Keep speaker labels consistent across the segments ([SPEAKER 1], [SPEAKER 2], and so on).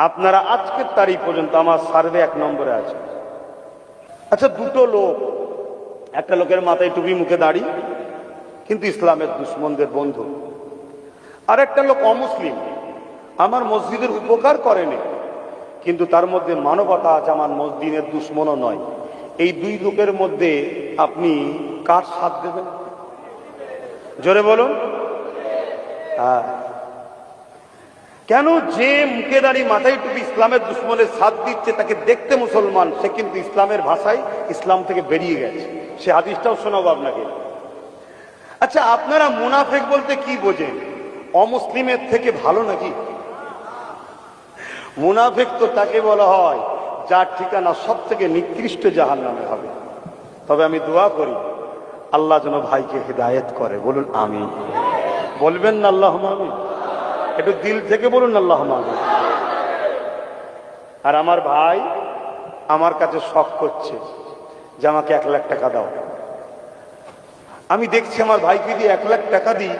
[SPEAKER 1] আপনারা আজকের তারিখ পর্যন্ত আমার সার্ভে 1 নম্বরে আছে। আচ্ছা, দুটো লোক, একটা লোকের মাথায় টুপি মুখে দাড়ি কিন্তু ইসলামের দুশ্মনদের বন্ধু, আর একটা লোক অমুসলিম, আমার মসজিদের উপকার করেনি কিন্তু তার মধ্যে মানবতা আছে, আমার মসজিদের দুশ্মনও নয়। এই দুই লোকের মধ্যে আপনি কার সাথ দেবেন? জোরে বলুন। হ্যাঁ, কেন? যে মুখে দাঁড়িয়ে মাথায় টুপি ইসলামের দুশ্মনের সাথ দিচ্ছে, তাকে দেখতে মুসলমান, সে কিন্তু ইসলামের ভাষায় ইসলাম থেকে বেরিয়ে গেছে। সে হাদিসটাও শোনাবো আপনাকে। আচ্ছা, আপনারা মুনাফিক বলতে কি বোঝেন? অমুসলিমের থেকে ভালো নাকি? মুনাফিক তো তাকে বলা হয় যার ঠিকানা সব থেকে নিকৃষ্ট জাহান্নামে হবে। তবে আমি দোয়া করি আল্লাহ যেন ভাইকে হিদায়েত করে। বলুন আমিন। বলবেন না আল্লাহুম্মা আমিন? একটু দিল থেকে বলুন আল্লাহুম্মা আমিন। আর আমার ভাই আমার কাছে শখ করছে যে আমাকে 1 লাখ টাকা দাও। আমি দেখছি আমার ভাইকে দিয়ে 1 লাখ টাকা দিই,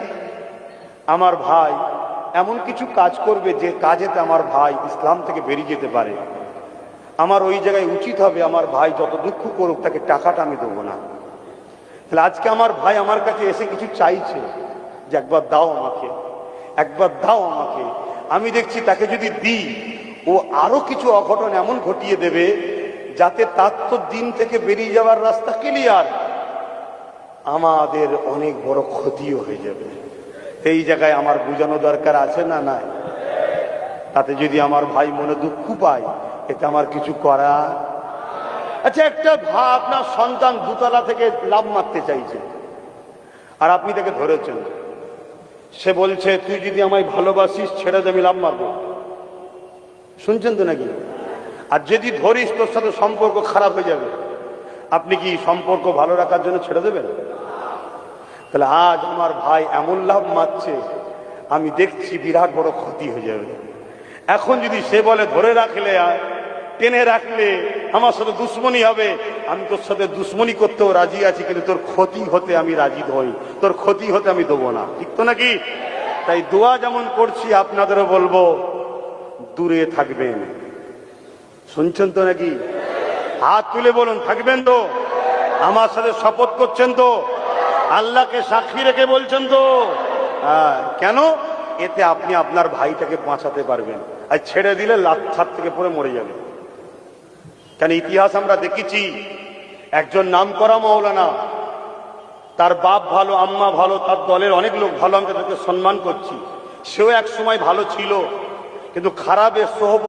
[SPEAKER 1] আমার ভাই এমন কিছু কাজ করবে যে কাজেতে আমার ভাই ইসলাম থেকে বেরিয়ে যেতে পারে। আমার ওই জায়গায় উচিত হবে আমার ভাই যত দুঃখ করুক তাকে টাকাটা আমি দেবো না। তাহলে আজকে আমার ভাই আমার কাছে এসে কিছু চাইছে যে একবার দাও আমাকে, একবার দাও আমাকে। আমি দেখছি তাকে যদি দিই ও আরো কিছু অঘটন এমন ঘটিয়ে দেবে যাতে তার তো দিন থেকে বেরিয়ে যাওয়ার রাস্তা ক্লিয়ার, আমাদের অনেক বড় ক্ষতিও হয়ে যাবে। এই জায়গায় আমার বোঝানো দরকার আছে না নাই? তাতে যদি আমার ভাই মনে দুঃখ পায়, এতে আমার কিছু করা। আচ্ছা, একটা ভাই আপনার সন্তান 2 তলা থেকে লাফ মারতে চাইছে আর আপনি তাকে ধরেছেন। সে বলছে তুই যদি আমায় ভালোবাসিস ছেড়ে দে, আমি লাফ মারবো। শুনছেন তো নাকি? আর যদি ধরিস তোর সাথে সম্পর্ক খারাপ হয়ে যাবে, আপনি কি সম্পর্ক ভালো রাখার জন্য ছেড়ে দেবেন? তাহলে আজ আমার ভাই এমন লাভ মারছে, আমি দেখছি বিরাট বড় ক্ষতি হয়ে যাবে। এখন যদি সে বলে ধরে রাখলে, টেনে রাখলে আমার সাথে দুশ্মনী হবে, আমি তোর সাথে দুশ্মনী করতেও রাজি আছি, কিন্তু তোর ক্ষতি হতে আমি রাজি হই, তোর ক্ষতি হতে আমি দেবো না। ঠিক তো নাকি? তাই দোয়া যেমন করছি আপনাদেরও বলবো দূরে থাকবেন। শুনছেন তো নাকি? হাত তুলে বলুন থাকবেন তো? আমার সাথে শপথ করছেন তো? আল্লাহকে সাক্ষী রেখে বলছেন তো? কেন? এতে আপনি আপনার ভাইটাকে বাঁচাতে পারবেন। আর ছেড়ে দিলে ছাদ থেকে পড়ে মরে যাবে। কেন? ইতিহাস আমরা দেখেছি, একজন নামকরা মাওলানা, তার বাপ ভালো, আম্মা ভালো, তার দলের অনেক লোক ভালো, আমি তাদেরকে সম্মান করছি। সেও এক সময় ভালো ছিল, কিন্তু খারাপের সোহবত